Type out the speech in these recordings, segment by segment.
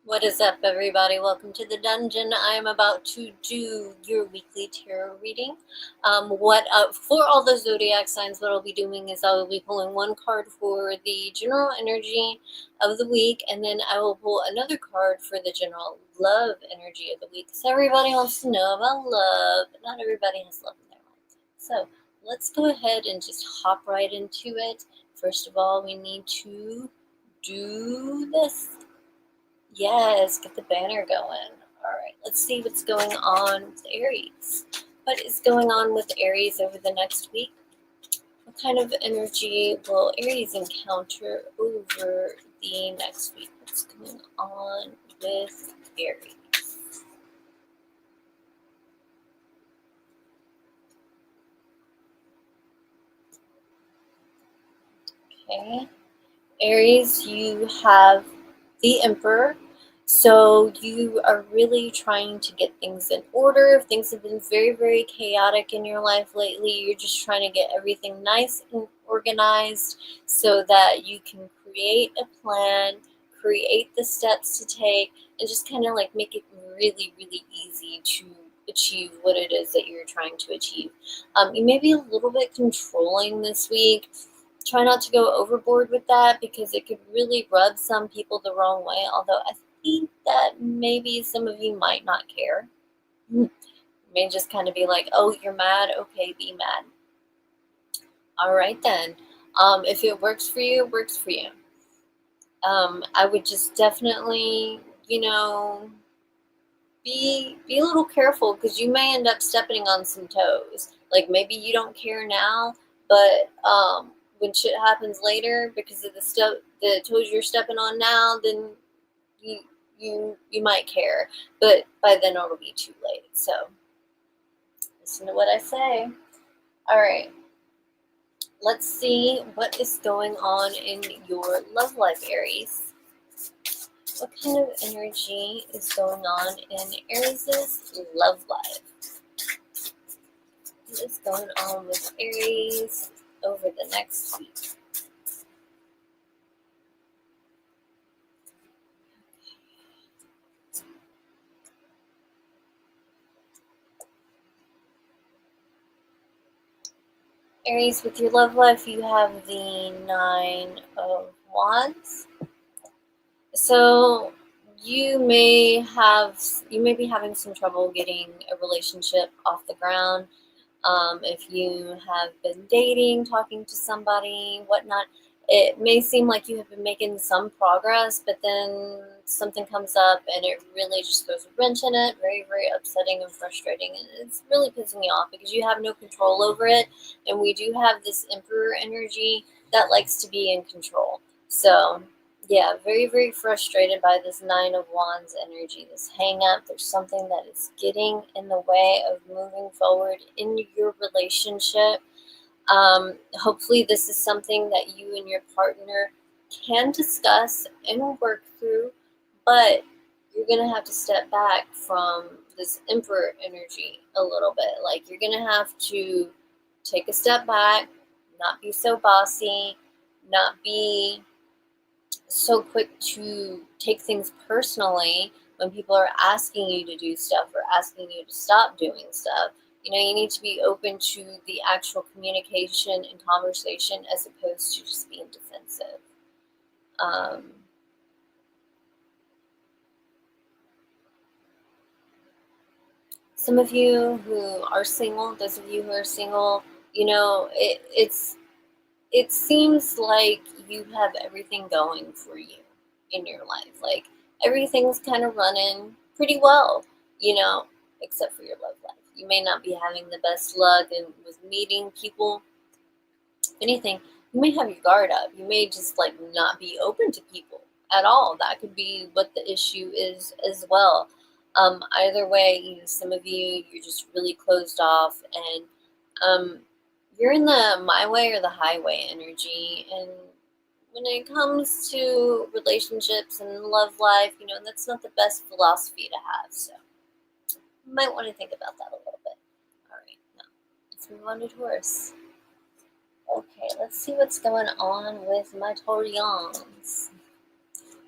What is up, everybody? Welcome to the dungeon. I am about to do your weekly tarot reading. For all the zodiac signs, what I'll be doing is I will be pulling one card for the general energy of the week, and then I will pull another card for the general love energy of the week. So everybody wants to know about love, but not everybody has love in their life. So let's go ahead and just hop right into it. First of all, we need to do this. Yes, get the banner going. All right, let's see what's going on with Aries. What is going on with Aries over the next week? What kind of energy will Aries encounter over the next week? What's going on with Aries? Okay. Aries, you have the Emperor. So you are really trying to get things in order. If things have been very, very chaotic in your life lately, you're just trying to get everything nice and organized so that you can create a plan, create the steps to take, and just kind of like make it really, really easy to achieve what it is that you're trying to achieve. You may be a little bit controlling this week. Try not to go overboard with that because it could really rub some people the wrong way. Although I think that maybe some of you might not care. You may just kind of be like, oh, you're mad? Okay, be mad. All right then. If it works for you, it works for you. I would just definitely, be a little careful because you may end up stepping on some toes. Like maybe you don't care now, but when shit happens later because of the toes you're stepping on now, then you you might care, but by then it'll be too late. So listen to what I say. All right, let's see what is going on in your love life, Aries. What kind of energy is going on in Aries' love life? What is going on with Aries over the next week? Aries, with your love life, you have the Nine of Wands. So you may be having some trouble getting a relationship off the ground. If you have been dating, talking to somebody, whatnot, it may seem like you have been making some progress, but then something comes up and it really just throws a wrench in it. Very, very upsetting and frustrating. And it's really pissing you off because you have no control over it. And we do have this Emperor energy that likes to be in control. So, yeah, very, very frustrated by this Nine of Wands energy, this hang up. There's something that is getting in the way of moving forward in your relationship. Hopefully, this is something that you and your partner can discuss and work through, but you're going to have to step back from this Emperor energy a little bit. Like, you're going to have to take a step back, not be so bossy, not be so quick to take things personally when people are asking you to do stuff or asking you to stop doing stuff. You need to be open to the actual communication and conversation as opposed to just being defensive. Um, some of you who are single, those of you who are single, it seems like you have everything going for you in your life. Like everything's kind of running pretty well, you know, except for your love life. You may not be having the best luck and with meeting people. If anything, you may have your guard up. You may just like not be open to people at all. That could be what the issue is as well. Either way, some of you're just really closed off and you're in the my way or the highway energy. And when it comes to relationships and love life, that's not the best philosophy to have. So you might want to think about that a little bit. All right, now let's move on to Taurus. Okay, let's see what's going on with my Taurians.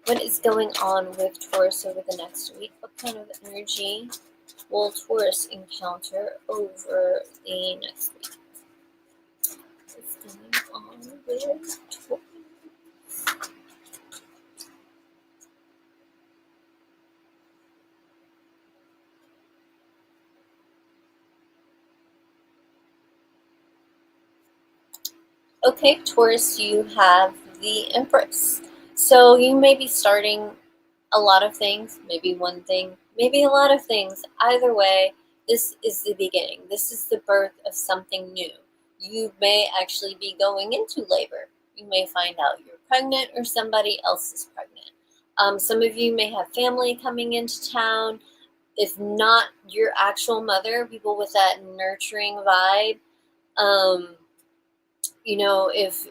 What is going on with Taurus over the next week? What kind of energy will Taurus encounter over the next week? What's going on with Taurus? Okay, Taurus, you have the Empress. So you may be starting a lot of things, maybe one thing, maybe a lot of things. Either way, this is the beginning. This is the birth of something new. You may actually be going into labor. You may find out you're pregnant or somebody else is pregnant. Some of you may have family coming into town. If not your actual mother, people with that nurturing vibe.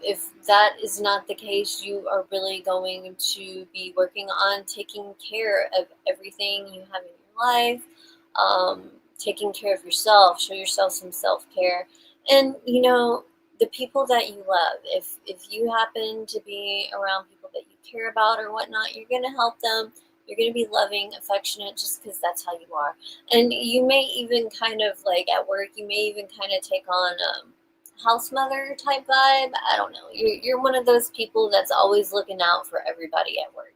If that is not the case, you are really going to be working on taking care of everything you have in your life, taking care of yourself. Show yourself some self-care. And the people that you love, if you happen to be around people that you care about or whatnot, you're going to help them. You're going to be loving, affectionate, just because that's how you are. And you may even kind of, like, at work, you may even kind of take on house mother type vibe. I don't know. You're one of those people that's always looking out for everybody at work.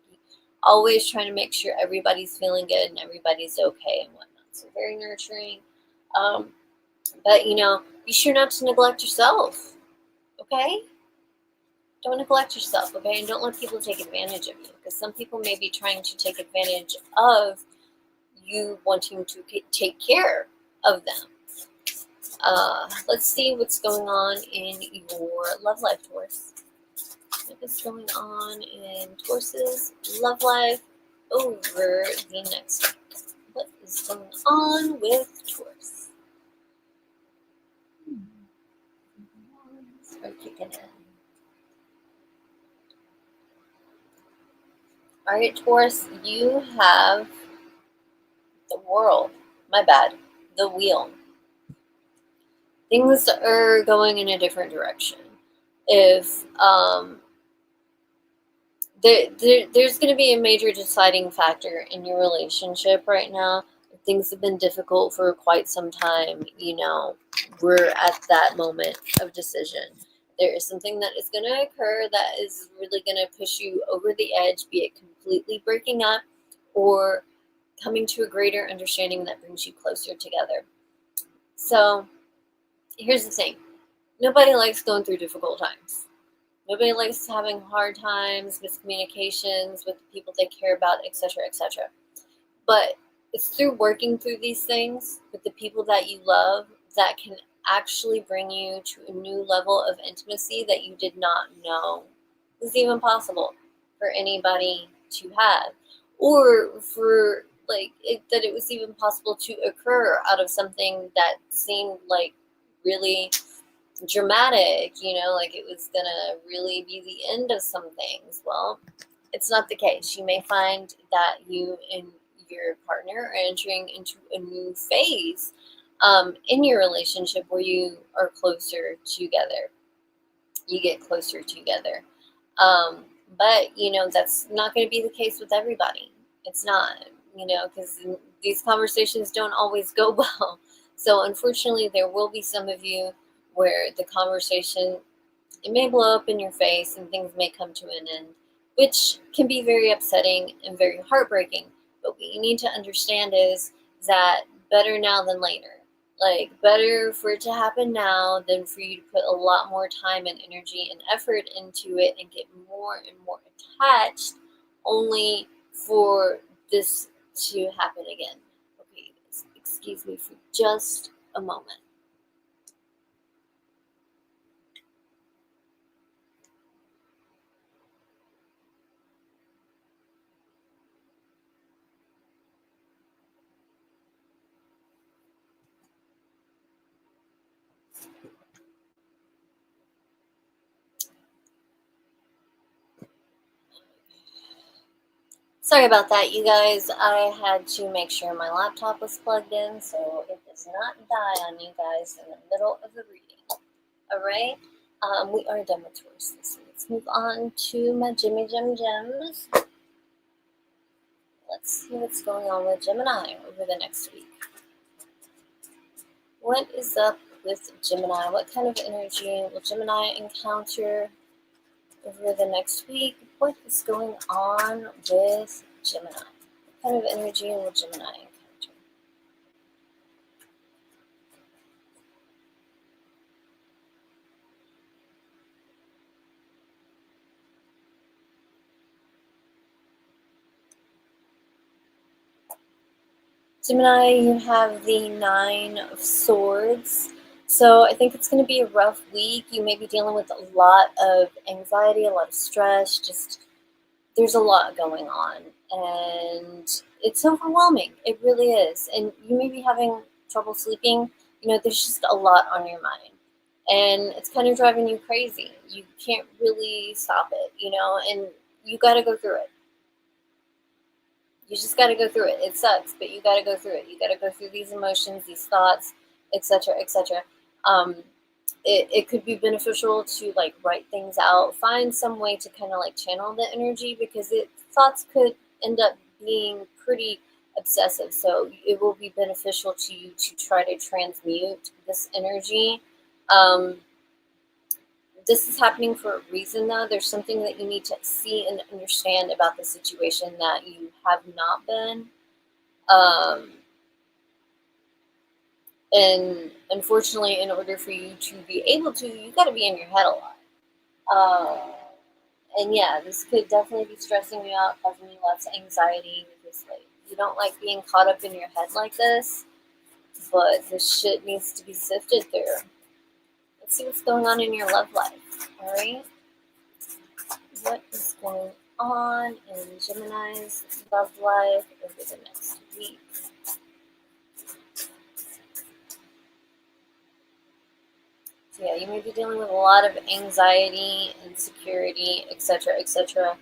Always trying to make sure everybody's feeling good and everybody's okay and whatnot. So very nurturing. But be sure not to neglect yourself. Okay? Don't neglect yourself, okay? And don't let people take advantage of you, because some people may be trying to take advantage of you wanting to take care of them. Let's see what's going on in your love life, Taurus. What is going on in Taurus's love life over the next week? What is going on with Taurus? Start kicking in. Alright, Taurus, you have the World. My bad. The Wheel. Things are going in a different direction. If there's going to be a major deciding factor in your relationship right now. Things have been difficult for quite some time. We're at that moment of decision. There is something that is going to occur that is really going to push you over the edge, be it completely breaking up or coming to a greater understanding that brings you closer together. So here's the thing. Nobody likes going through difficult times. Nobody likes having hard times, miscommunications with the people they care about, etc., etc. But it's through working through these things with the people that you love that can actually bring you to a new level of intimacy that you did not know was even possible for anybody to have, or for that it was even possible to occur out of something that seemed like really dramatic, like it was gonna really be the end of some things. Well, it's not the case. You may find that you and your partner are entering into a new phase in your relationship where you are closer together. You get closer together. But, that's not going to be the case with everybody. It's not, because these conversations don't always go well. So, unfortunately, there will be some of you where the conversation, it may blow up in your face and things may come to an end, which can be very upsetting and very heartbreaking. But what you need to understand is that better now than later. Like, better for it to happen now than for you to put a lot more time and energy and effort into it and get more and more attached only for this to happen again. Okay, excuse me for just a moment. Sorry about that, you guys. I had to make sure my laptop was plugged in so it does not die on you guys in the middle of the reading. Alright? We are done with Taurus. So let's move on to my Jimmy Jim Gems. Let's see what's going on with Gemini over the next week. What is up with Gemini? What kind of energy will Gemini encounter over the next week? What is going on with Gemini? What kind of energy will Gemini encounter? Gemini, you have the Nine of Swords. So I think it's going to be a rough week. You may be dealing with a lot of anxiety, a lot of stress, just there's a lot going on. And it's overwhelming. It really is. And you may be having trouble sleeping. There's just a lot on your mind. And it's kind of driving you crazy. You can't really stop it, and you got to go through it. You just got to go through it. It sucks, but you got to go through it. You got to go through these emotions, these thoughts, etc., etc. It could be beneficial to like write things out, find some way to kind of like channel the energy, because thoughts could end up being pretty obsessive. So it will be beneficial to you to try to transmute this energy. This is happening for a reason, though. There's something that you need to see and understand about the situation that you have not been. And unfortunately, in order for you to be able to, you got to be in your head a lot. And yeah, this could definitely be stressing you out, causing you lots of anxiety, because like you don't like being caught up in your head like this. But this shit needs to be sifted through. Let's see what's going on in your love life. All right. What is going on in Gemini's love life over the next week? So yeah, you may be dealing with a lot of anxiety, insecurity, etc., etc.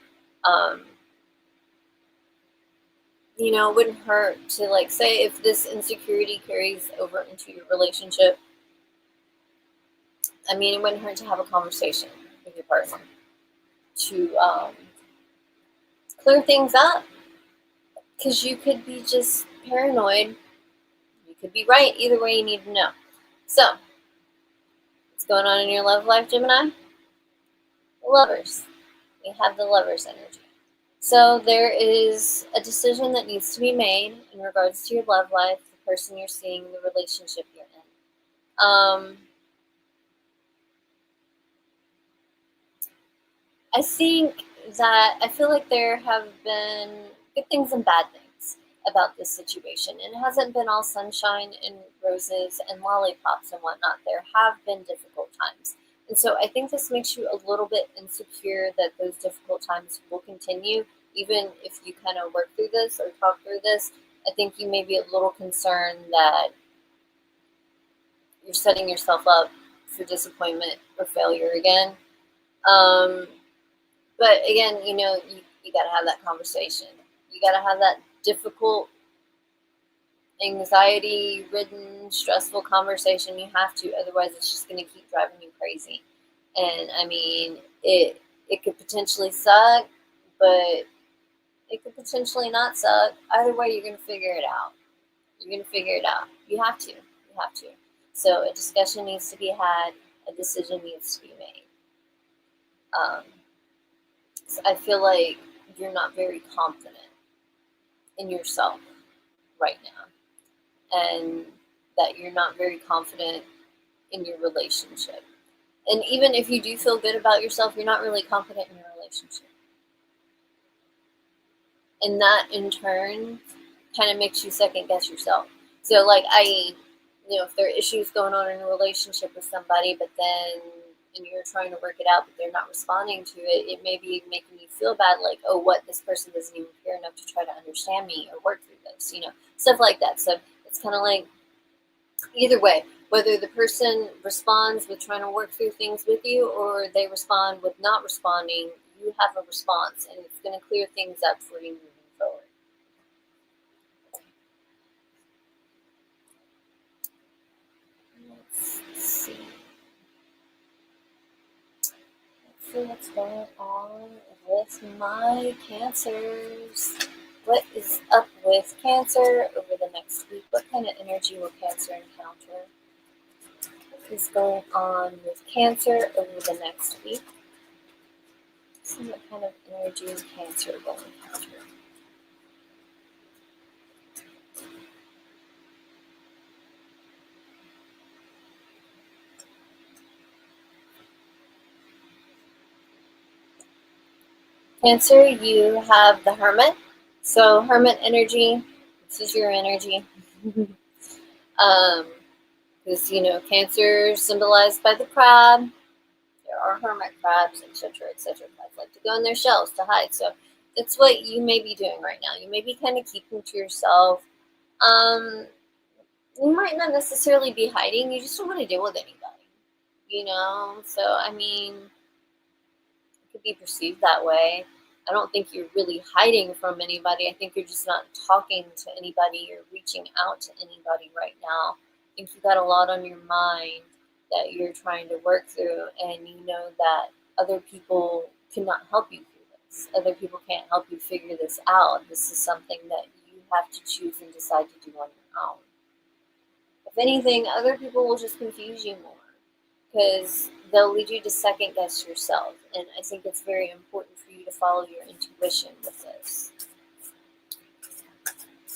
It wouldn't hurt to like say if this insecurity carries over into your relationship. I mean, it wouldn't hurt to have a conversation with your partner to clear things up, because you could be just paranoid. You could be right. Either way, you need to know. So, what's going on in your love life, Gemini? Lovers. We have the Lovers energy. So there is a decision that needs to be made in regards to your love life, the person you're seeing, the relationship you're in. I feel like there have been good things and bad things about this situation. And it hasn't been all sunshine and roses and lollipops and whatnot. There have been difficult times. And so I think this makes you a little bit insecure that those difficult times will continue, even if you kind of work through this or talk through this. I think you may be a little concerned that you're setting yourself up for disappointment or failure again. But again, you got to have that conversation. You got to have that difficult, anxiety-ridden, stressful conversation. You have to, otherwise it's just going to keep driving you crazy. And I mean, it could potentially suck, but it could potentially not suck. Either way, you're going to figure it out. You're going to figure it out. You have to. You have to. So a discussion needs to be had. A decision needs to be made. So I feel like you're not very confident in yourself right now, and that you're not very confident in your relationship. And even if you do feel good about yourself, you're not really confident in your relationship. And that in turn kind of makes you second guess yourself. So like if there are issues going on in a relationship with somebody, but then and you're trying to work it out, but they're not responding to it, it may be making you feel bad, like, oh, what, this person doesn't even care enough to try to understand me or work through this, stuff like that. So it's kind of like, either way, whether the person responds with trying to work through things with you or they respond with not responding, you have a response, and it's going to clear things up for you moving forward. Let's see. What's going on with my Cancers? What is up with Cancer over the next week? What kind of energy will Cancer encounter? What is going on with Cancer over the next week? See what kind of energy Cancer will encounter. Cancer, you have the Hermit. So Hermit energy, this is your energy. Because, Cancer symbolized by the crab. There are hermit crabs, etc., etc. Crabs like to go in their shells to hide. So that's what you may be doing right now. You may be kind of keeping to yourself. You might not necessarily be hiding. You just don't want to deal with anybody. So, it could be perceived that way. I don't think you're really hiding from anybody. I think you're just not talking to anybody or reaching out to anybody right now. I think you've got a lot on your mind that you're trying to work through, and you know that other people cannot help you through this. Other people can't help you figure this out. This is something that you have to choose and decide to do on your own. If anything, other people will just confuse you more because they'll lead you to second guess yourself. And I think it's very important for you to follow your intuition with this.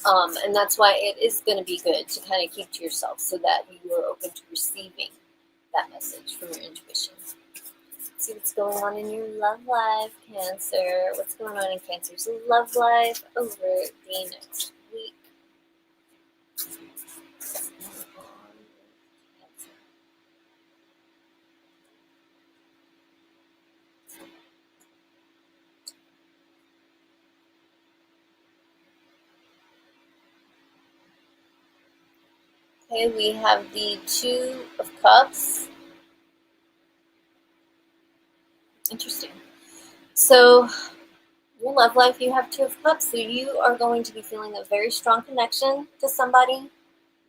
And that's why it is going to be good to kind of keep to yourself so that you are open to receiving that message from your intuition. Let's see what's going on in your love life, Cancer. What's going on in Cancer's love life over the next week? Okay, we have the Two of Cups. Interesting. So, your love life, you have Two of Cups, so you are going to be feeling a very strong connection to somebody.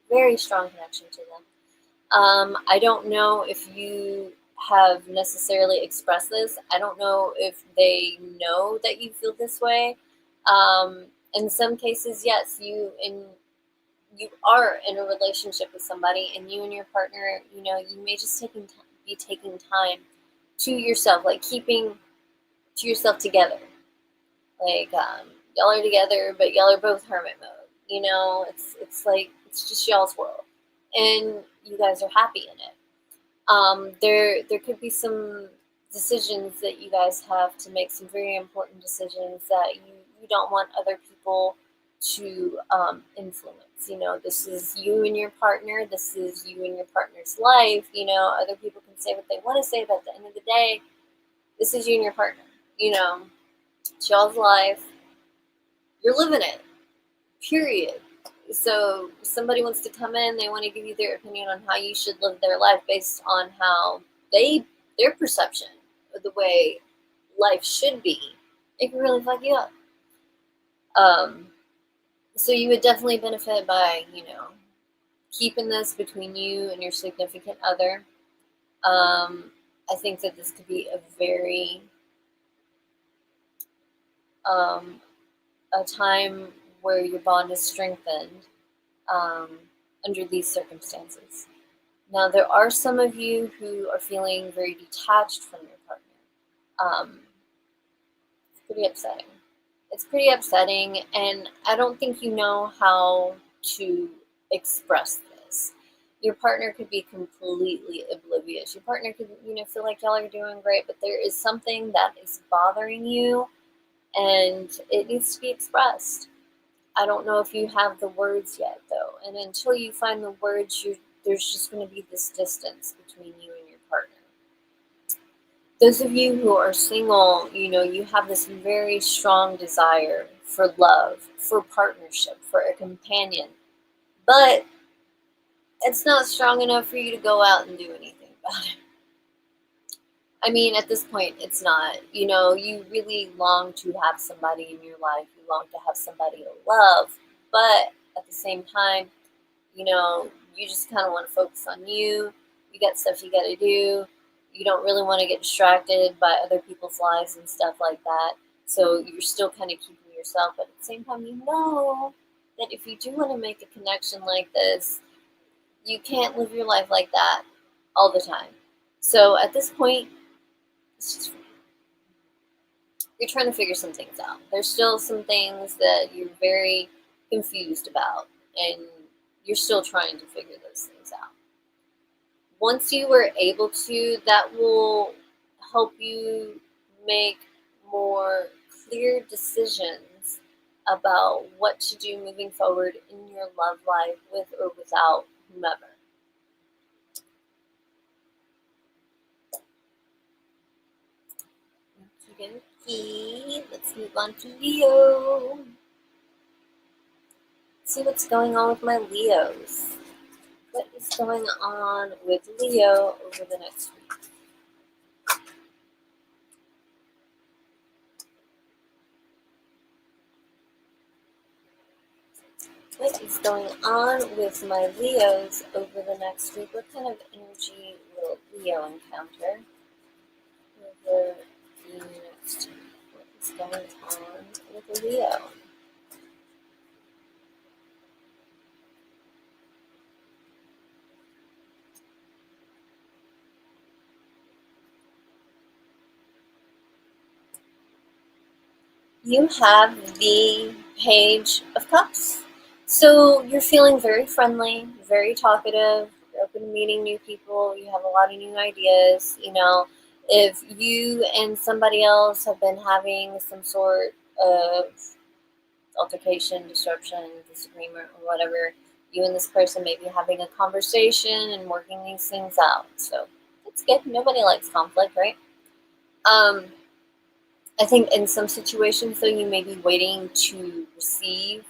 Very strong connection to them. I don't know if you have necessarily expressed this. I don't know if they know that you feel this way. In some cases, yes, you are in a relationship with somebody, and you and your partner, you may just be taking time to yourself, like keeping to yourself together. Like y'all are together, but y'all are both hermit mode. It's like it's just y'all's world, and you guys are happy in it. There could be some decisions that you guys have to make, some very important decisions that you don't want other people to influence. This is you and your partner. This is you and your partner's life. Other people can say what they want to say, but at the end of the day, this is you and your partner. It's y'all's life. You're living it. Period. So somebody wants to come in, they want to give you their opinion on how you should live their life based on how their perception of the way life should be. It can really fuck you up. So you would definitely benefit by, keeping this between you and your significant other. I think that this could be a very a time where your bond is strengthened under these circumstances. Now, there are some of you who are feeling very detached from your partner. It's pretty upsetting. It's pretty upsetting, and I don't think you know how to express this. Your partner could be completely oblivious. Your partner could, feel like y'all are doing great, but there is something that is bothering you, and it needs to be expressed. I don't know if you have the words yet, though, and until you find the words, there's just going to be this distance between you and your partner. Those of you who are single, you have this very strong desire for love, for partnership, for a companion, but it's not strong enough for you to go out and do anything about it. I mean, at this point, it's not. You really long to have somebody in your life. You long to have somebody to love, but at the same time, you just kind of want to focus on you. You got stuff you got to do. You don't really want to get distracted by other people's lives and stuff like that. So you're still kind of keeping yourself, but at the same time, you know that if you do want to make a connection like this, you can't live your life like that all the time. So at this point, it's just you're trying to figure some things out. There's still some things that you're very confused about, and you're still trying to figure those things out. Once you were able to, that will help you make more clear decisions about what to do moving forward in your love life with or without whomever. Okay, let's move on to Leo. Let's see what's going on with my Leos. What is going on with Leo over the next week? What is going on with my Leos over the next week? What kind of energy will Leo encounter over the next week? What is going on with Leo? You have the Page of Cups. So you're feeling very friendly, very talkative, you're open to meeting new people, you have a lot of new ideas. If you and somebody else have been having some sort of altercation, disruption, disagreement, or whatever, you and this person may be having a conversation and working these things out. So it's good. Nobody likes conflict, right? I think in some situations, though, you may be waiting to receive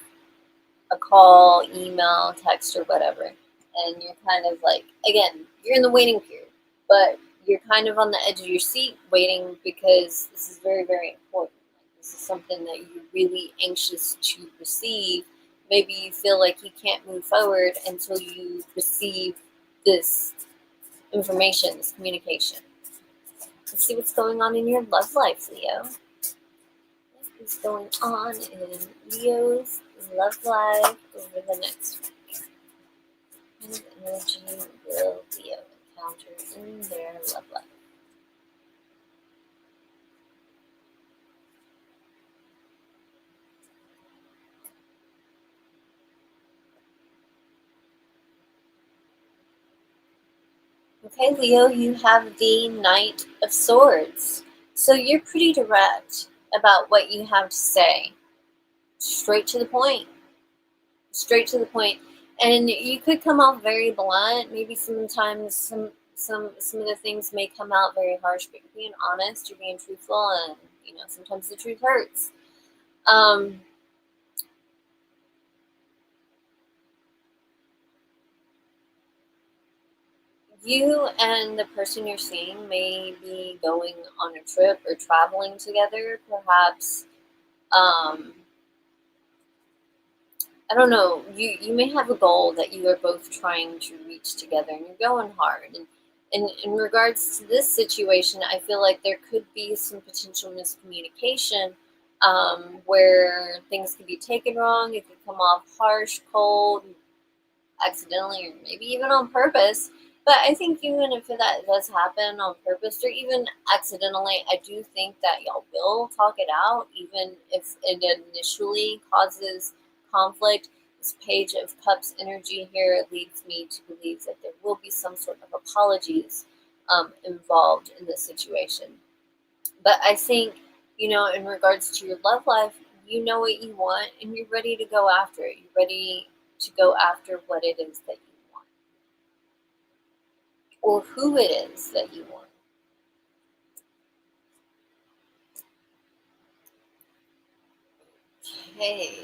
a call, email, text, or whatever. And you're kind of like, again, you're in the waiting period, but you're kind of on the edge of your seat waiting because this is very, very important. Like, this is something that you're really anxious to receive. Maybe you feel like you can't move forward until you receive this information, this communication. Let's see what's going on in your love life, Leo. What is going on in Leo's love life over the next week? What kind of energy will Leo encounter in their love life? Okay, Leo, you have the Knight of Swords. So you're pretty direct about what you have to say. Straight to the point. Straight to the point. And you could come off very blunt. Maybe sometimes some of the things may come out very harsh, but you're being honest, you're being truthful, and sometimes the truth hurts. You and the person you're seeing may be going on a trip or traveling together, perhaps. I don't know. You may have a goal that you are both trying to reach together, and you're going hard. And in regards to this situation, I feel like there could be some potential miscommunication, where things could be taken wrong. It could come off harsh, cold, accidentally, or maybe even on purpose. But I think even if that does happen on purpose or even accidentally, I do think that y'all will talk it out, even if it initially causes conflict. This Page of Cups energy here leads me to believe that there will be some sort of apologies involved in this situation. But I think, in regards to your love life, you know what you want and you're ready to go after it. You're ready to go after what it is that you want or who it is that you want. Okay.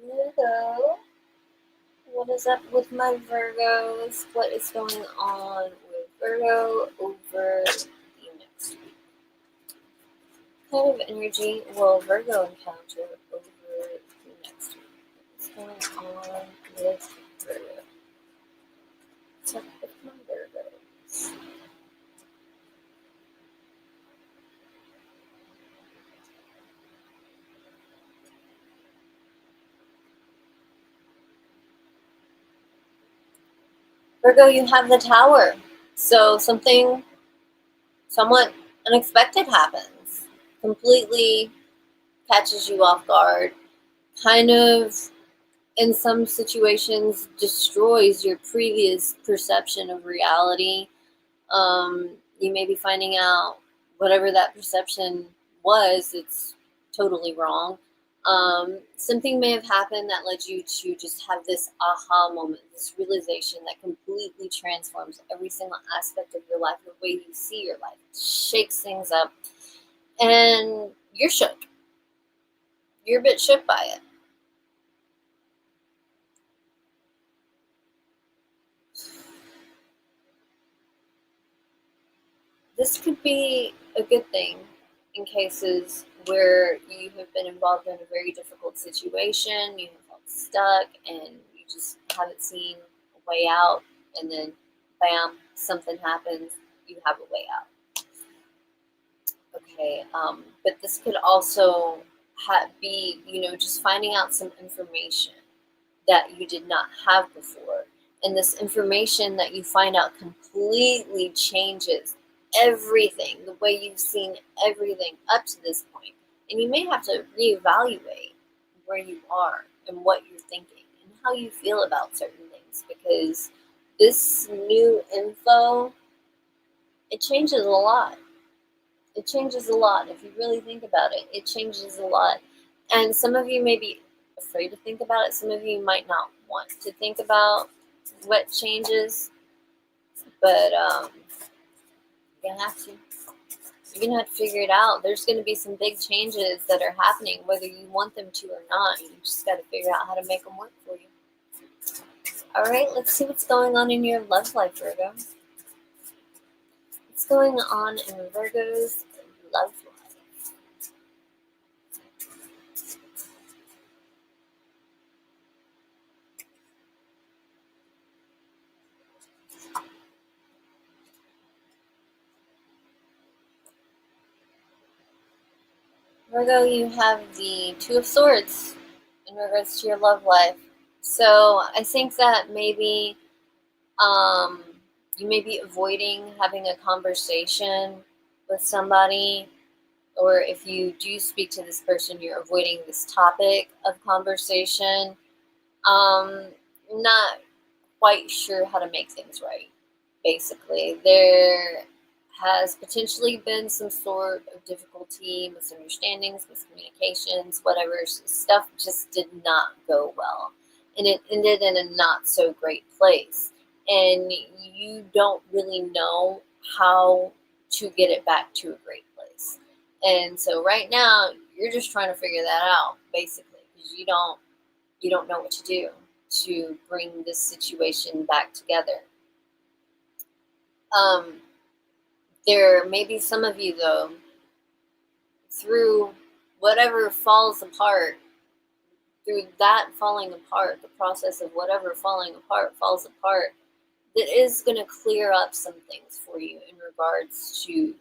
Virgo. What is up with my Virgos? What is going on with Virgo over the next week? What kind of energy will Virgo encounter over the next week? What's going on with Virgo? What's up with my Virgos? Virgo, you have the Tower. So something somewhat unexpected happens. Completely catches you off guard. Kind of, in some situations, destroys your previous perception of reality. You may be finding out whatever that perception was, it's totally wrong. Something may have happened that led you to just have this aha moment, this realization that completely transforms every single aspect of your life, the way you see your life, shakes things up, and you're shook. You're a bit shook by it. This could be a good thing in cases where you have been involved in a very difficult situation, you have felt stuck, and you just haven't seen a way out, and then bam, something happens, you have a way out. Okay, but this could also be, just finding out some information that you did not have before. And this information that you find out completely changes everything, the way you've seen everything up to this point. And you may have to reevaluate where you are and what you're thinking and how you feel about certain things, because this new info, it changes a lot. It changes a lot. If you really think about it, it changes a lot. And some of you may be afraid to think about it. Some of you might not want to think about what changes, but you're gonna have to. You're gonna have to figure it out. There's gonna be some big changes that are happening, whether you want them to or not. You just gotta figure out how to make them work for you. All right, let's see what's going on in your love life, Virgo. What's going on in Virgo's love life? Virgo, you have the Two of Swords in regards to your love life. So I think that maybe you may be avoiding having a conversation with somebody, or if you do speak to this person, you're avoiding this topic of conversation. Um, not quite sure how to make things right, basically. There has potentially been some sort of difficulty, misunderstandings, miscommunications, whatever. Stuff just did not go well. And it ended in a not so great place. And you don't really know how to get it back to a great place. And so right now, you're just trying to figure that out, basically, because you don't know what to do to bring this situation back together. There may be some of you, though, through whatever falls apart, through that falling apart, the process of whatever falling apart falls apart, that is going to clear up some things for you in regards to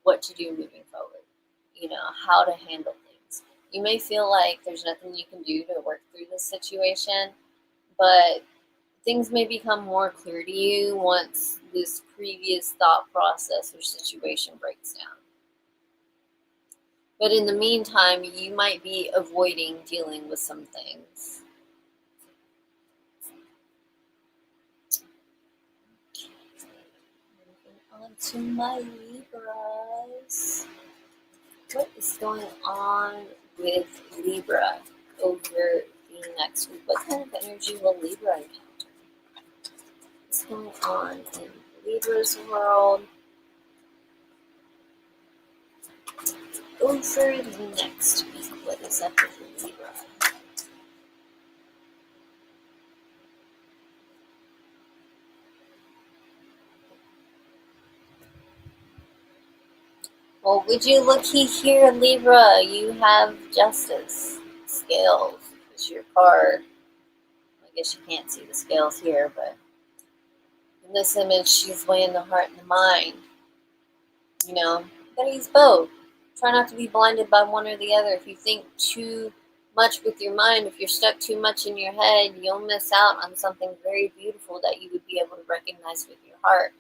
what to do moving forward. How to handle things. You may feel like there's nothing you can do to work through this situation, but things may become more clear to you once this previous thought process or situation breaks down. But in the meantime, you might be avoiding dealing with some things. Moving on to my Libras. What is going on with Libra over the next week? What kind of energy will Libra encounter? What's going on in Libra's world over the next week? What is up with Libra? Well, would you looky here, Libra? You have Justice. Scales is your card. I guess you can't see the scales here, but in this image, she's weighing the heart and the mind. You gotta use both. Try not to be blinded by one or the other. If you think too much with your mind, if you're stuck too much in your head, you'll miss out on something very beautiful that you would be able to recognize with your heart.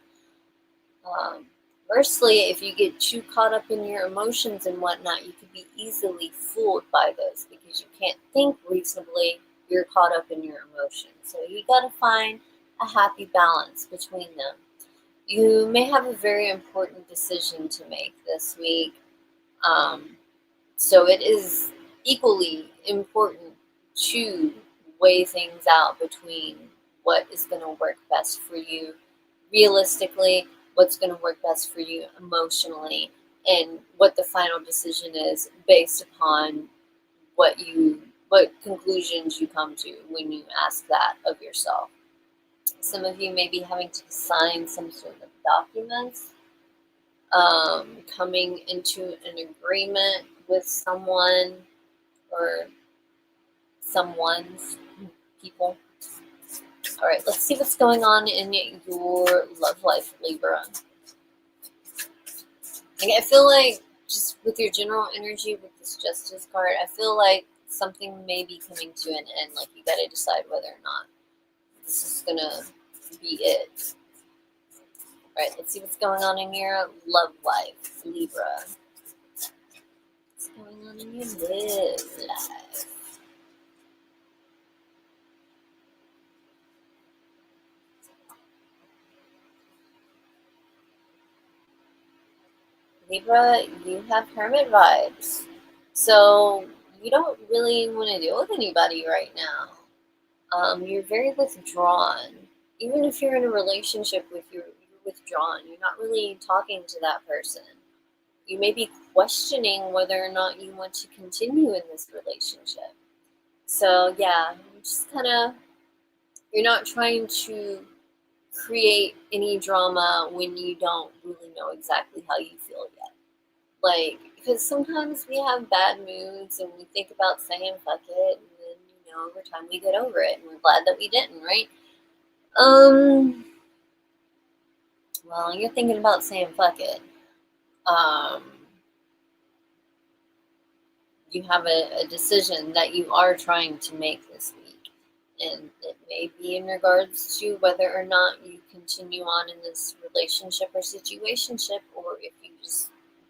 Conversely, if you get too caught up in your emotions and whatnot, you could be easily fooled by those because you can't think reasonably. You're caught up in your emotions. So you got to find a happy balance between them. You may have a very important decision to make this week. So it is equally important to weigh things out between what is going to work best for you realistically, what's going to work best for you emotionally, and what the final decision is based upon what conclusions you come to when you ask that of yourself. Some of you may be having to sign some sort of documents, coming into an agreement with someone or someone's people. All right, let's see what's going on in your love life, Libra. I feel like just with your general energy with this Justice card, I feel like something may be coming to an end. Like you got to decide whether or not this is gonna be it. All right, let's see what's going on in your love life, Libra. What's going on in your love life? Libra, you have hermit vibes. So you don't really want to deal with anybody right now. You're very withdrawn. Even if you're in a relationship with you're withdrawn. You're not really talking to that person. You may be questioning whether or not you want to continue in this relationship. So yeah, just kind of, you're not trying to create any drama when you don't really know exactly how you feel yet. Like, because sometimes we have bad moods and we think about saying fuck it, and then, over time we get over it, and we're glad that we didn't, right? Well, you're thinking about saying fuck it. You have a decision that you are trying to make this week. And it may be in regards to whether or not you continue on in this relationship or situationship, or if you just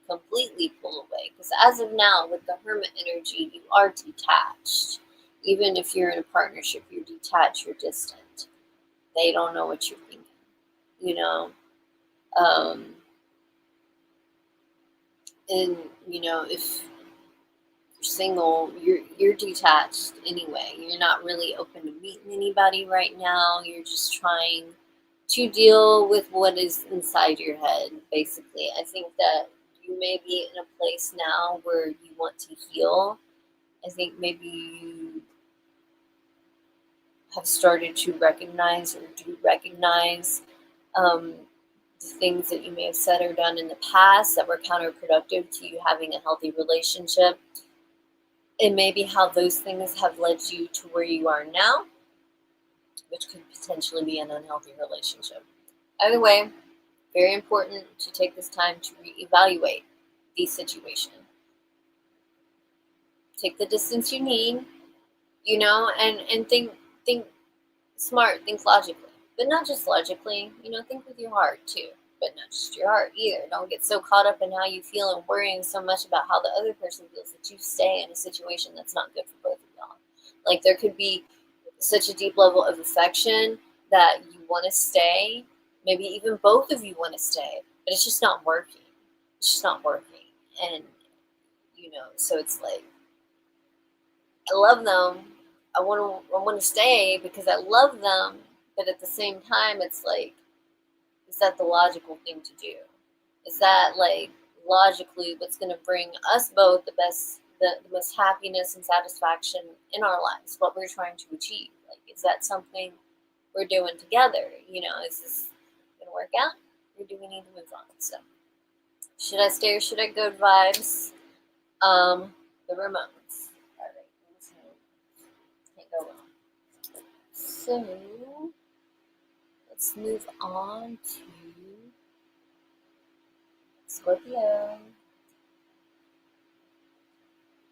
completely pull away. Because as of now, with the Hermit energy, you are detached. Even if you're in a partnership, you're detached, you're distant. They don't know what you're thinking, you know? And, if you're single, you're detached anyway. You're not really open to meeting anybody right now. You're just trying to deal with what is inside your head, basically. I think that you may be in a place now where you want to heal. I think maybe you have started to recognize or do recognize the things that you may have said or done in the past that were counterproductive to you having a healthy relationship. And maybe how those things have led you to where you are now, which could potentially be an unhealthy relationship. Either way, very important to take this time to reevaluate the situation. Take the distance you need, and think smart, think logically. But not just logically, think with your heart too. But not just your heart either. Don't get so caught up in how you feel and worrying so much about how the other person feels that you stay in a situation that's not good for both of y'all. Like there could be such a deep level of affection that you want to stay. Maybe even both of you want to stay, but it's just not working. It's just not working. And, so it's like, I love them. I want to stay because I love them. But at the same time, it's like, is that the logical thing to do? Is that like logically what's going to bring us both the best, the most happiness and satisfaction in our lives? What we're trying to achieve? Like, is that something we're doing together? Is this going to work out, or do we need to move on? So, should I stay or should I go vibes? The Ramones. All right, can't go wrong. So let's move on to Scorpio.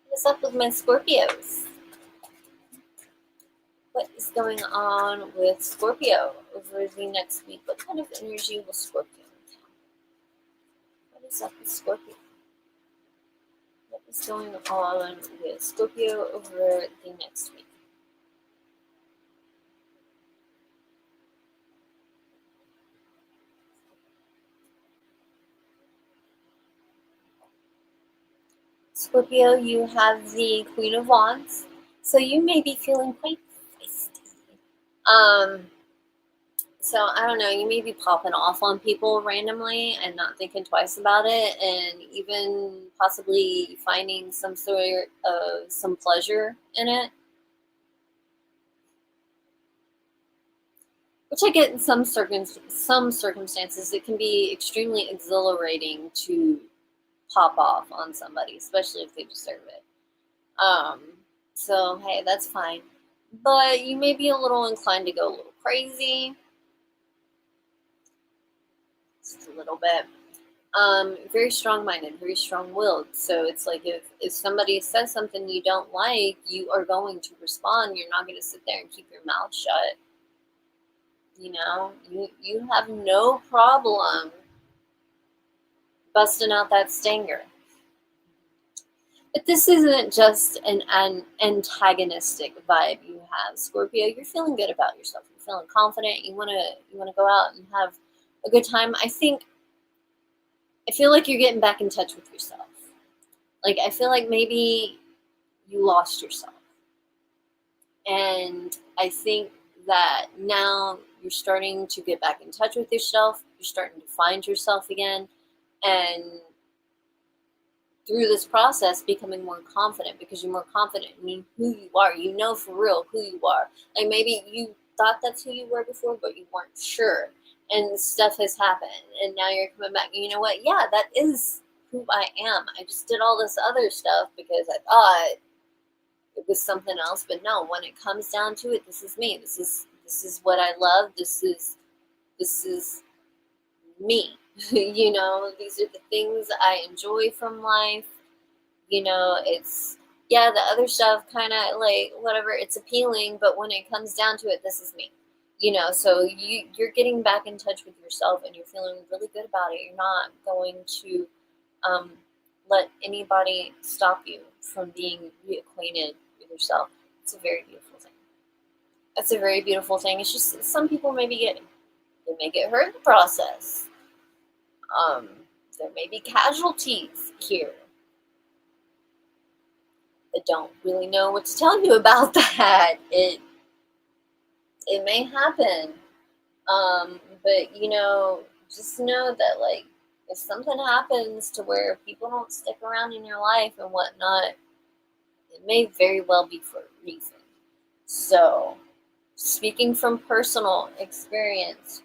What's up with my Scorpios? What is going on with Scorpio over the next week? What kind of energy will Scorpio encounter? What is up with Scorpio? What is going on with Scorpio over the next week? Scorpio, you have the Queen of Wands, so you may be feeling quite feisty. So I don't know, you may be popping off on people randomly and not thinking twice about it, and even possibly finding some sort of some pleasure in it. Which I get in some circumstances, it can be extremely exhilarating to pop off on somebody, especially if they deserve it. Um, so hey, that's fine. But you may be a little inclined to go a little crazy, just a little bit. Very strong-minded, very strong-willed. So it's like if somebody says something you don't like, you are going to respond. You're not going to sit there and keep your mouth shut. You know, you have no problem busting out that stinger. But this isn't just an antagonistic vibe you have, Scorpio. You're feeling good about yourself. You're feeling confident. You wanna go out and have a good time. I feel like you're getting back in touch with yourself. Like I feel like maybe you lost yourself. And I think that now you're starting to get back in touch with yourself. You're starting to find yourself again. And through this process, becoming more confident because you're more confident in who you are. You know for real who you are. Like maybe you thought that's who you were before, but you weren't sure. And stuff has happened. And now you're coming back. And you know what? Yeah, that is who I am. I just did all this other stuff because I thought it was something else. But no, when it comes down to it, this is me. This is what I love. This is me. You know, these are the things I enjoy from life. You know, it's, yeah, the other stuff kind of like whatever, it's appealing, but when it comes down to it, this is me. You know, so you're getting back in touch with yourself and you're feeling really good about it. You're not going to let anybody stop you from being reacquainted with yourself. It's a very beautiful thing. That's a very beautiful thing. It's just some people may get hurt in the process. Um, there may be casualties here. I don't really know what to tell you about that. It may happen. But you know, just know that like if something happens to where people don't stick around in your life and whatnot, it may very well be for a reason. So, speaking from personal experience,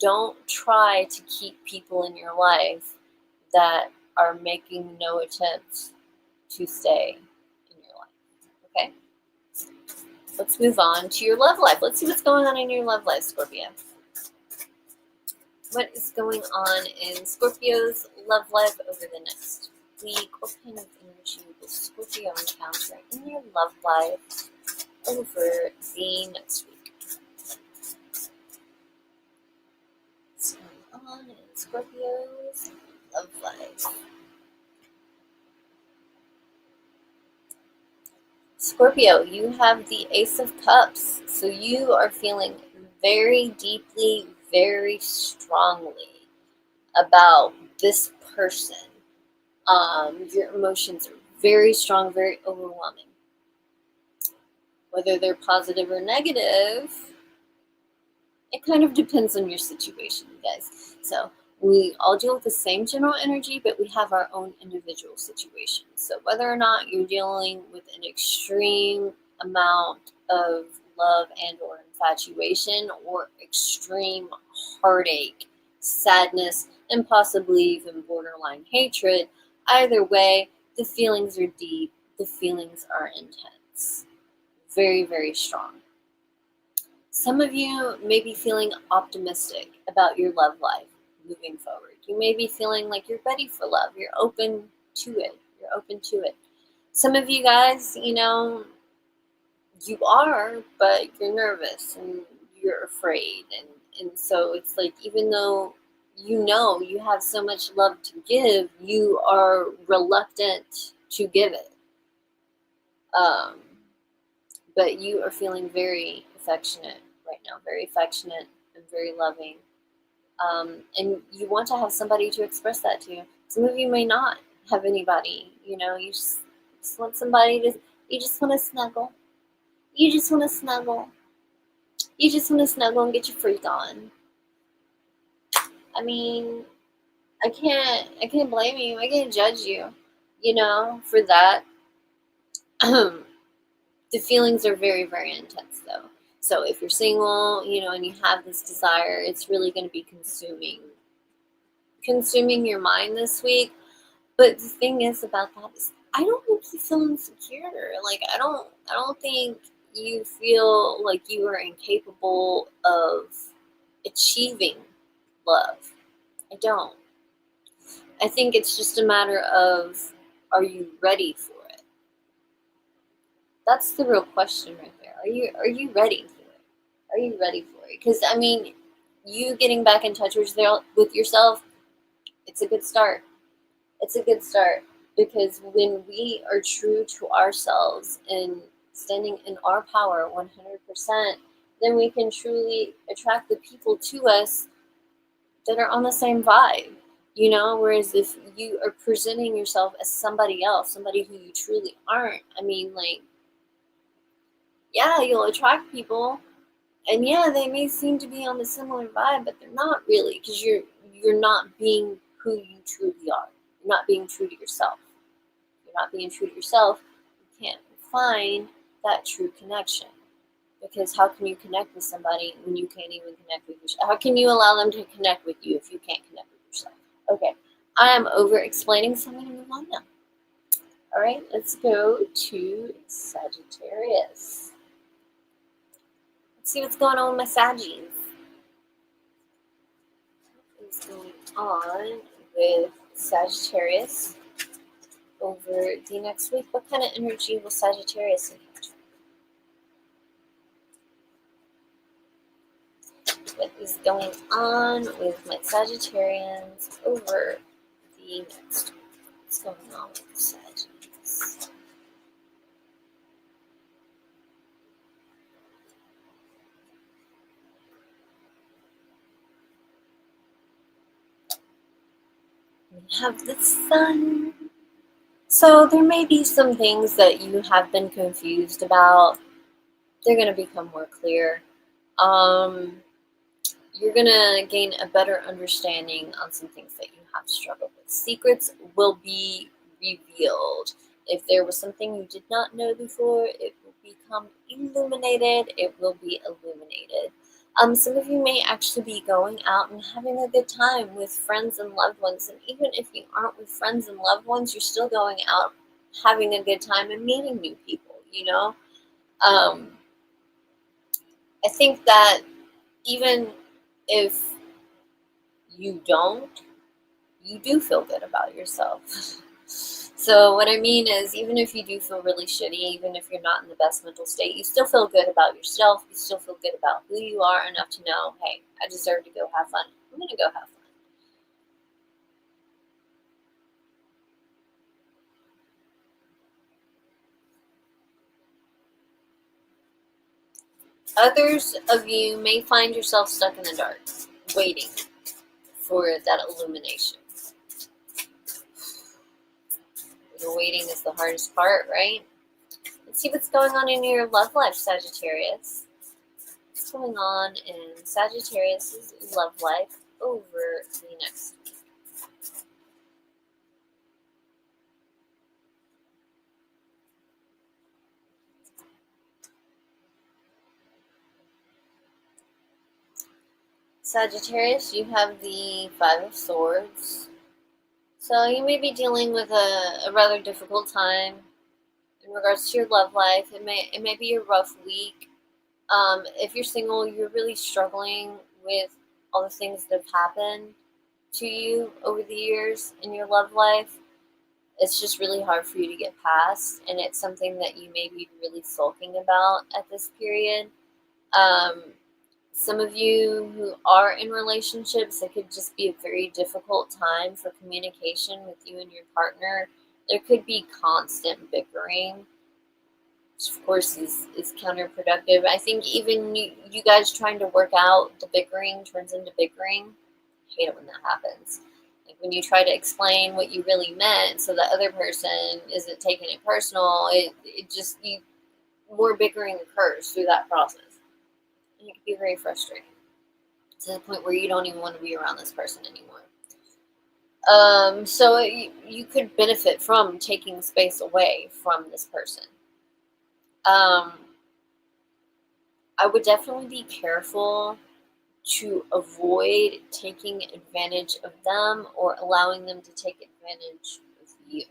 don't try to keep people in your life that are making no attempts to stay in your life. Okay? Let's move on to your love life. Let's see what's going on in your love life, Scorpio. What is going on in Scorpio's love life over the next week? What kind of energy will Scorpio encounter in your love life over the next week? What's going on in Scorpio's love life? Scorpio, you have the Ace of Cups, so you are feeling very deeply, very strongly about this person. Your emotions are very strong, very overwhelming. Whether they're positive or negative, it kind of depends on your situation, you guys. So we all deal with the same general energy, but we have our own individual situations. So whether or not you're dealing with an extreme amount of love and or infatuation or extreme heartache, sadness, and possibly even borderline hatred, either way, the feelings are deep, the feelings are intense. Very, very strong. Some of you may be feeling optimistic about your love life moving forward. You may be feeling like you're ready for love. You're open to it. You're open to it. Some of you guys, you know, you are, but you're nervous and you're afraid. And so it's like, even though you know you have so much love to give, you are reluctant to give it. Um, but you are feeling very affectionate right now, very affectionate and very loving. And you want to have somebody to express that to. Some of you may not have anybody, you just want somebody to, you just want to snuggle. You just want to snuggle. You just want to snuggle and get your freak on. I mean, I can't blame you. I can't judge you, for that. The feelings are very, very intense, though. So if you're single, and you have this desire, it's really going to be consuming your mind this week. But the thing is about that is, I don't think you feel insecure. Like, I don't think you feel like you are incapable of achieving love. I don't. I think it's just a matter of, are you ready for it? That's the real question right there. Are you ready for it? Are you ready for it? Because I mean, you getting back in touch with yourself, it's a good start. It's a good start, because when we are true to ourselves and standing in our power 100%, then we can truly attract the people to us that are on the same vibe. Whereas if you are presenting yourself as somebody else, somebody who you truly aren't, I mean, like, yeah, you'll attract people, and yeah, they may seem to be on a similar vibe, but they're not really, because you're not being who you truly are. You're not being true to yourself. You're not being true to yourself. You can't find that true connection. Because how can you connect with somebody when you can't even connect with yourself? How can you allow them to connect with you if you can't connect with yourself? Okay, I am over explaining, so I'm going to move on now. All right, let's go to Sagittarius. Let's see what's going on with my Saggies. What's going on with Sagittarius over the next week? What kind of energy will Sagittarius encounter? What is going on with my Sagittarians over the next week? What's going on with the Sagittarius? We have the Sun. So there may be some things that you have been confused about. They're going to become more clear. You're going to gain a better understanding on some things that you have struggled with. Secrets will be revealed. If there was something you did not know before, it will become illuminated. It will be illuminated. Some of you may actually be going out and having a good time with friends and loved ones. And even if you aren't with friends and loved ones, you're still going out having a good time and meeting new people, I think that even if you don't, you do feel good about yourself. So what I mean is, even if you do feel really shitty, even if you're not in the best mental state, you still feel good about yourself. You still feel good about who you are enough to know, hey, I deserve to go have fun. I'm going to go have fun. Others of you may find yourself stuck in the dark, waiting for that illumination. The waiting is the hardest part, right? Let's see what's going on in your love life, Sagittarius. What's going on in Sagittarius' love life over the next week? Sagittarius, you have the Five of Swords. So you may be dealing with a rather difficult time in regards to your love life. It may be a rough week. If you're single, you're really struggling with all the things that have happened to you over the years in your love life. It's just really hard for you to get past, and it's something that you may be really sulking about at this period. Um, some of you who are in relationships, it could just be a very difficult time for communication with you and your partner. There could be constant bickering, which of course is counterproductive. I think even you guys trying to work out the bickering turns into bickering. I hate it when that happens. Like when you try to explain what you really meant so the other person isn't taking it personal, it just, more bickering occurs through that process. And it can be very frustrating to the point where you don't even want to be around this person anymore. So you could benefit from taking space away from this person. I would definitely be careful to avoid taking advantage of them or allowing them to take advantage of you.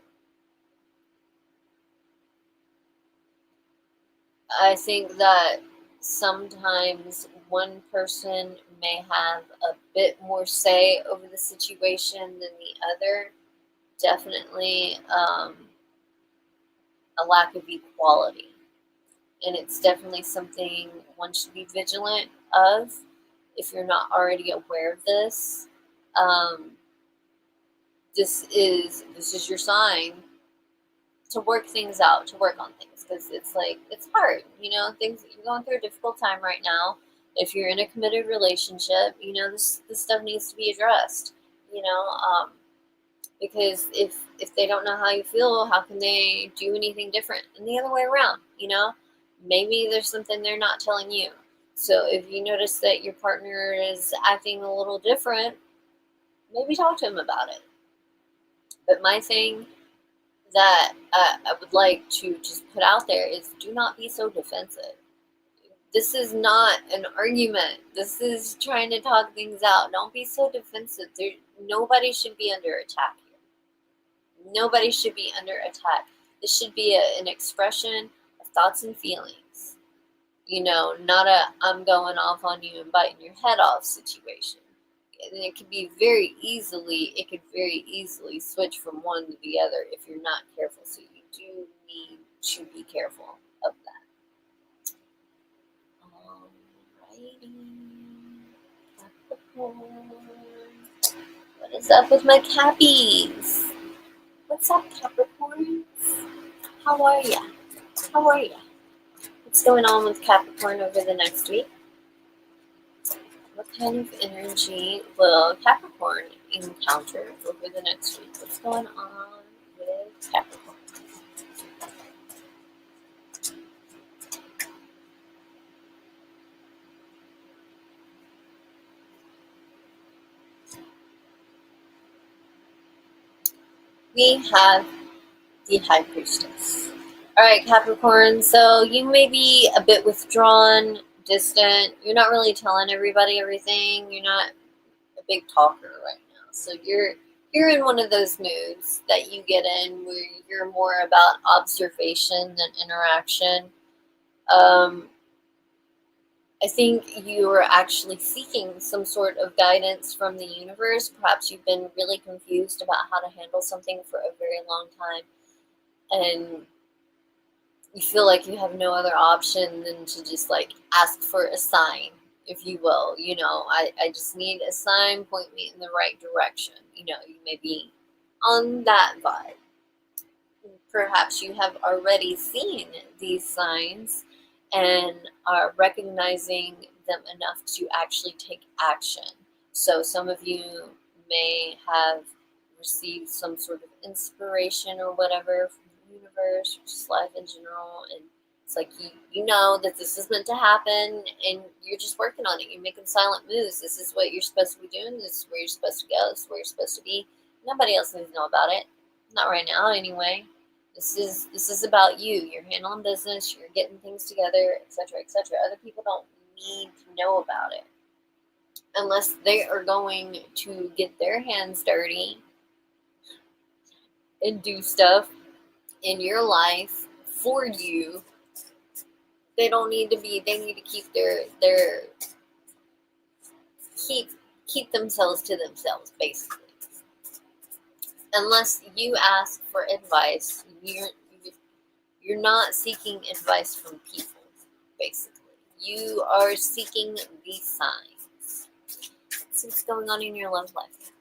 I think that sometimes one person may have a bit more say over the situation than the other. Definitely a lack of equality. And it's definitely something one should be vigilant of if you're not already aware of this. This is your sign to work things out, to work on things, because it's like, it's hard, things, you're going through a difficult time right now. If you're in a committed relationship, this stuff needs to be addressed, because if they don't know how you feel, how can they do anything different? And the other way around, maybe there's something they're not telling you. So if you notice that your partner is acting a little different, maybe talk to him about it. But my thing that I would like to just put out there is, do not be so defensive. This is not an argument. This is trying to talk things out. Don't be so defensive. Nobody should be under attack here. Nobody should be under attack. This should be an expression of thoughts and feelings. Not a I'm going off on you and biting your head off situation. And it could very easily switch from one to the other if you're not careful. So you do need to be careful of that. Alrighty. Capricorn. What is up with my Cappies? What's up, Capricorns? How are ya? What's going on with Capricorn over the next week? What kind of energy will Capricorn encounter over the next week? What's going on with Capricorn? We have the High Priestess. Alright, Capricorn, so you may be a bit withdrawn, distant. You're not really telling everybody everything. You're not a big talker right now. So you're in one of those moods that you get in where you're more about observation than interaction. I think you are actually seeking some sort of guidance from the universe. Perhaps you've been really confused about how to handle something for a very long time, and you feel like you have no other option than to just ask for a sign, if you will. I just need a sign, point me in the right direction. You may be on that vibe. Perhaps you have already seen these signs and are recognizing them enough to actually take action. So some of you may have received some sort of inspiration or whatever from the universe or just life in general, and it's like you know that this is meant to happen and you're just working on it. You're making silent moves. This is what you're supposed to be doing. This is where you're supposed to go. This is where you're supposed to be. Nobody else needs to know about it. Not right now anyway. This is about you. You're handling business, you're getting things together, etc., etc. Other people don't need to know about it unless they are going to get their hands dirty and do stuff in your life for you. They need to keep their keep themselves to themselves, basically. unless you ask for advice, you're not seeking advice from people, basically. You are seeking the signs. So what's going on in your love life?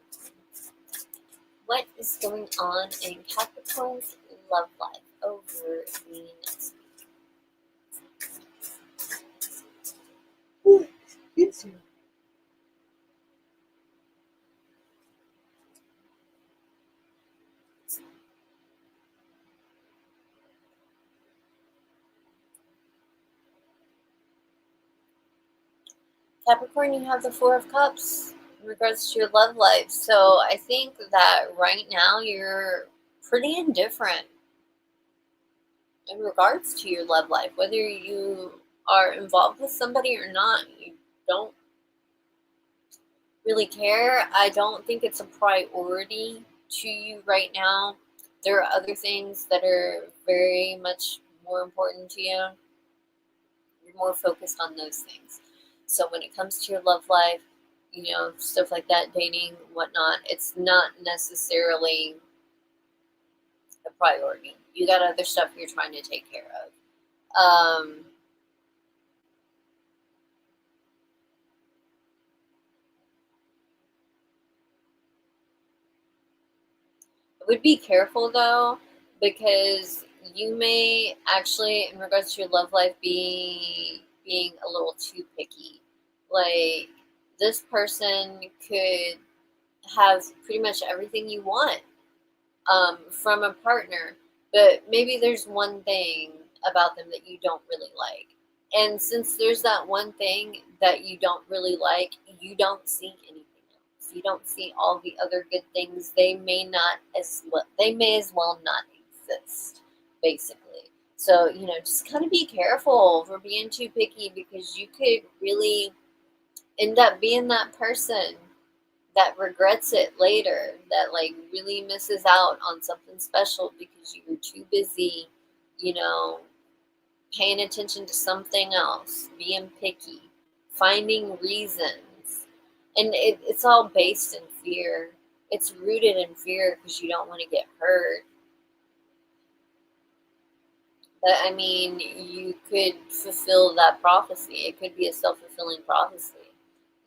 What is going on in Capricorn's love life over the next week? Excuse me. Capricorn, you have the Four of Cups in regards to your love life. So I think that right now you're pretty indifferent in regards to your love life. Whether you are involved with somebody or not, you don't really care. I don't think it's a priority to you right now. There are other things that are very much more important to you. You're more focused on those things. So when it comes to your love life, stuff like that, dating, whatnot, it's not necessarily a priority. You got other stuff you're trying to take care of. Would be careful though, because you may actually, in regards to your love life, be being a little too picky. Like, this person could have pretty much everything you want from a partner, but maybe there's one thing about them that you don't really like. And since there's that one thing that you don't really like, you don't see anything else. You don't see all the other good things. They may as well not exist, basically. So, just kind of be careful for being too picky, because you could really end up being that person that regrets it later, that like really misses out on something special because you were too busy, you know, paying attention to something else, being picky, finding reasons. And it's all based in fear. It's rooted in fear because you don't want to get hurt. But I mean, you could fulfill that prophecy. It could be a self fulfilling prophecy.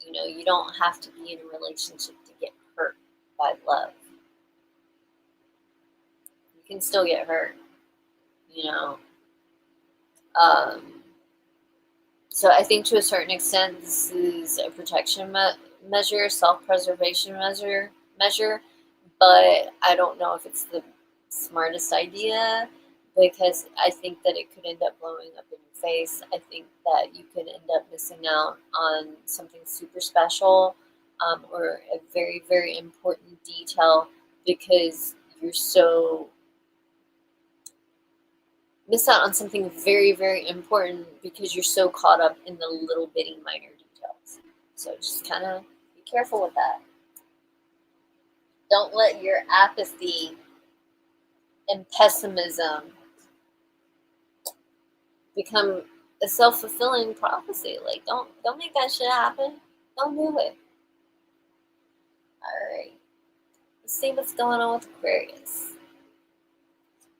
You don't have to be in a relationship to get hurt by love. You can still get hurt, you know. Um, so I think to a certain extent, this is a protection measure, self-preservation measure, but I don't know if it's the smartest idea, because I think that it could end up blowing up in your face. I think that you could end up missing out on something super special, or a very, very important detail, because you're so miss out on something very, very important because you're so caught up in the little bitty minor details. So just kind of be careful with that. Don't let your apathy and pessimism become a self-fulfilling prophecy. Like, don't make that shit happen. Don't do it. All right. Let's see what's going on with Aquarius.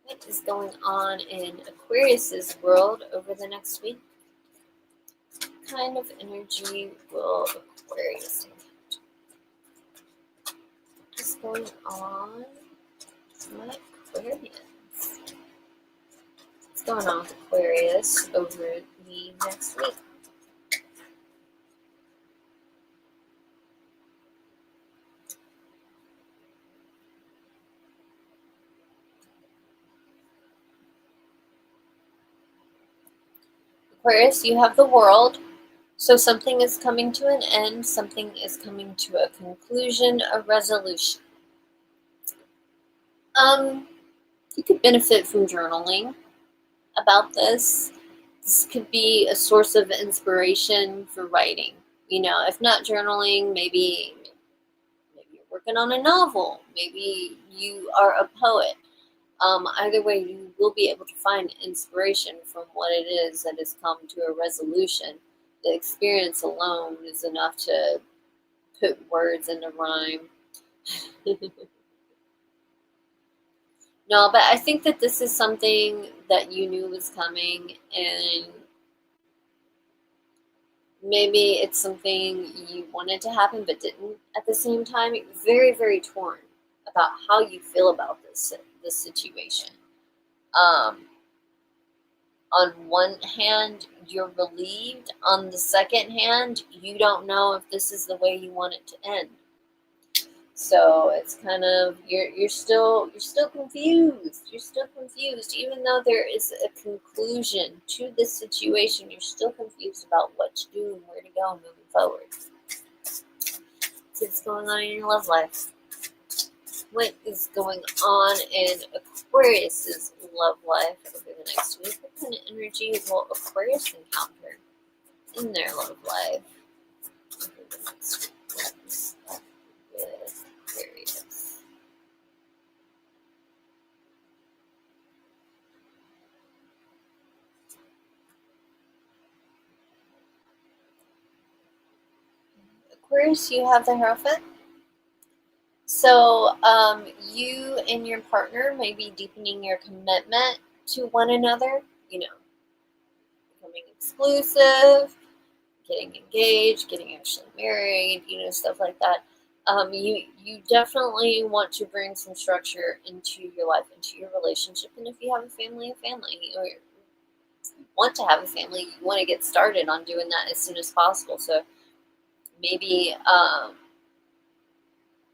What is going on in Aquarius's world over the next week? What kind of energy will Aquarius encounter? What is going on with my Aquarius? What's going on with Aquarius over the next week? Aquarius, you have the World. So something is coming to an end, something is coming to a conclusion, a resolution. You could benefit from journaling about this. This could be a source of inspiration for writing. If not journaling, maybe you're working on a novel. Maybe you are a poet. Either way, you will be able to find inspiration from what it is that has come to a resolution. The experience alone is enough to put words into rhyme. No, but I think that this is something that you knew was coming, and maybe it's something you wanted to happen but didn't at the same time. You're very, very torn about how you feel about this situation. Um, on one hand, you're relieved. On the second hand, you don't know if this is the way you want it to end. So it's kind of you're still confused. You're still confused, even though there is a conclusion to this situation. You're still confused about what to do and where to go moving forward. What's going on in your love life? What is going on in Aquarius's love life over the next week? What kind of energy will Aquarius encounter in their love life over the next week? What is up with Aquarius? Aquarius, you have the Hierophant. So, you and your partner may be deepening your commitment to one another, becoming exclusive, getting engaged, getting actually married, stuff like that. You definitely want to bring some structure into your life, into your relationship, and if you have a family, or you want to have a family, you want to get started on doing that as soon as possible. So maybe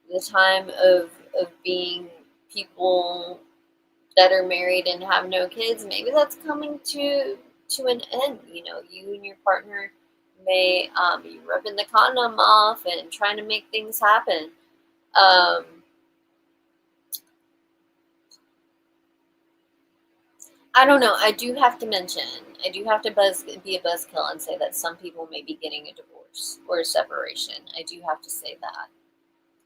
the time of being people that are married and have no kids, maybe that's coming to an end. You and your partner may be ripping the condom off and trying to make things happen. Um, I don't know. I do have to mention, I do have to be a buzzkill and say that some people may be getting a divorce or a separation. I do have to say that.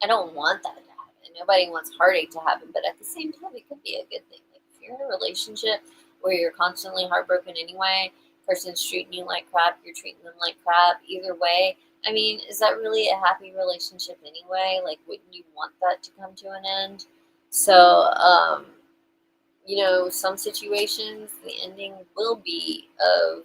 I don't want that to happen. Nobody wants heartache to happen, but at the same time, it could be a good thing. Like if you're in a relationship where you're constantly heartbroken anyway, person's treating you like crap, you're treating them like crap. Either way, I mean, is that really a happy relationship anyway? Like, wouldn't you want that to come to an end? So, some situations, the ending will be of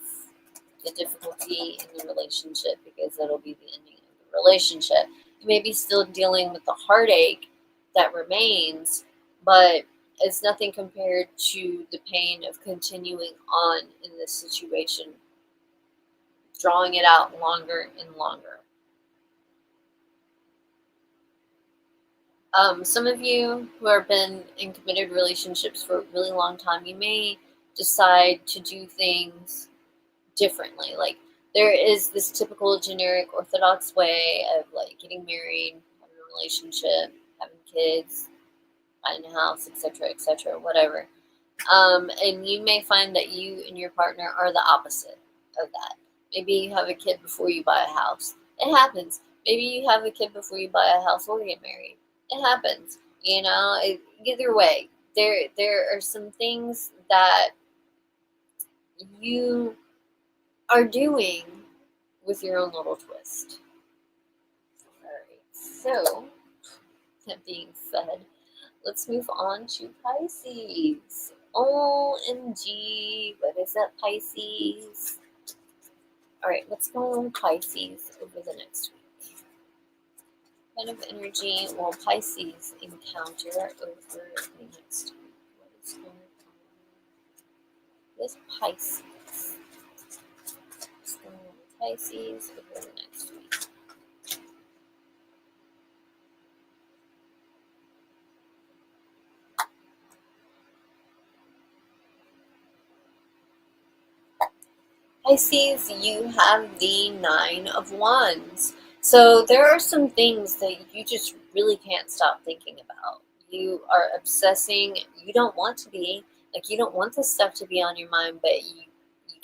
the difficulty in the relationship because that'll be the ending of the relationship. You may be still dealing with the heartache that remains, but it's nothing compared to the pain of continuing on in this situation, drawing it out longer and longer. Some of you who have been in committed relationships for a really long time, you may decide to do things differently. Like there is this typical generic orthodox way of like getting married, having a relationship, having kids, buying a house, etc., whatever. And you may find that you and your partner are the opposite of that. Maybe you have a kid before you buy a house. It happens. Maybe you have a kid before you buy a house or get married. It happens. Either way, there are some things that you are doing with your own little twist. Alright, so that being said, let's move on to Pisces. OMG, what is that, Pisces? Alright, let's go on Pisces over the next week. What kind of energy will Pisces encounter over the next week? What is going on with Pisces? What's going on with Pisces over the next week? Pisces, you have the Nine of Wands. So there are some things that you just really can't stop thinking about. You are obsessing. You don't want to be. Like, you don't want this stuff to be on your mind, but you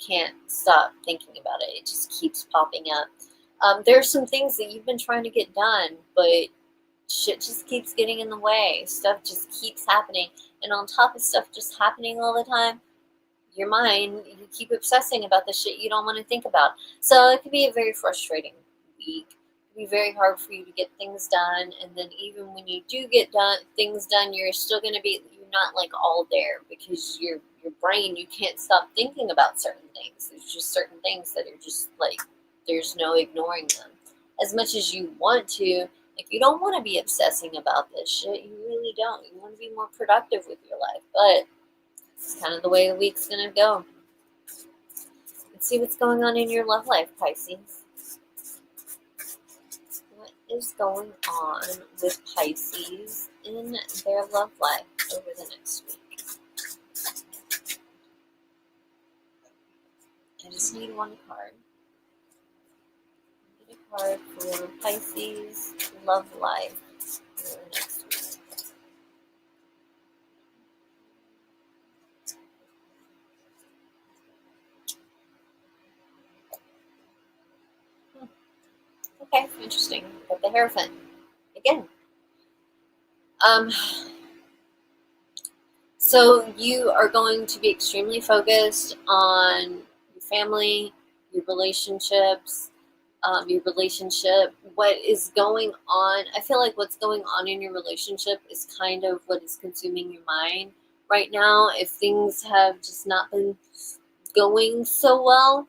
can't stop thinking about it. It just keeps popping up. There are some things that you've been trying to get done, but shit just keeps getting in the way. Stuff just keeps happening. And on top of stuff just happening all the time, your mind, you keep obsessing about the shit you don't want to think about. So it could be a very frustrating week. It could be very hard for you to get things done, and then even when you do get things done, you're still going to be, not like all there because your brain, you can't stop thinking about certain things. There's just certain things that are just like there's no ignoring them. As much as you want to, like you don't want to be obsessing about this shit. You really don't. You want to be more productive with your life, but it's kind of the way the week's gonna go. Let's see what's going on in your love life, Pisces. What is going on with Pisces in their love life over the next week? I just need one card. Get a card for Pisces love life over the next week. Okay, interesting. Got the Hierophant again. So you are going to be extremely focused on your family, your relationships, what is going on. I feel like what's going on in your relationship is kind of what is consuming your mind right now. If things have just not been going so well,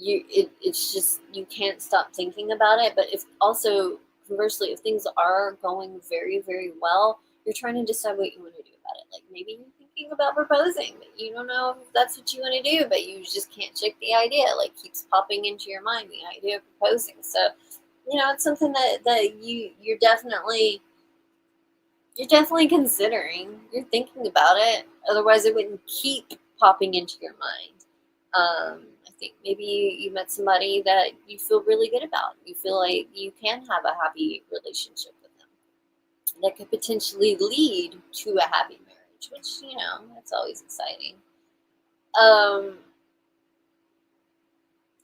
it's just you can't stop thinking about it. But if also conversely, if things are going very, very well, you're trying to decide what you want to do about it. Like maybe you're thinking about proposing, but you don't know if that's what you want to do, but you just can't shake the idea. Like keeps popping into your mind, the idea of proposing. So, it's something that you're definitely considering. You're thinking about it. Otherwise, it wouldn't keep popping into your mind. I think maybe you met somebody that you feel really good about. You feel like you can have a happy relationship with them that could potentially lead to a happy marriage, which, that's always exciting. I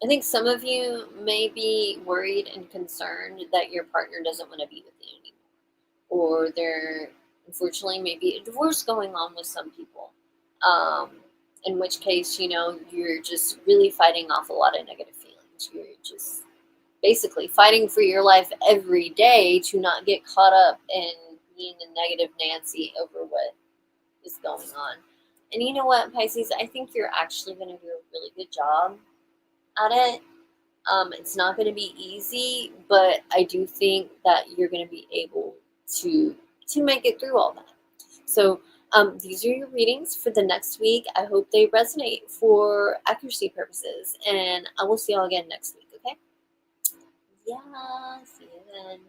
think some of you may be worried and concerned that your partner doesn't want to be with you anymore, or there, unfortunately, may be a divorce going on with some people. In which case, you're just really fighting off a lot of negative feelings. You're just basically fighting for your life every day to not get caught up in being a negative Nancy over what is going on. And you know what, Pisces? I think you're actually going to do a really good job at it. It's not going to be easy, but I do think that you're going to be able to make it through all that. So these are your readings for the next week. I hope they resonate for accuracy purposes, and I will see y'all again next week, okay? Yeah, see you then.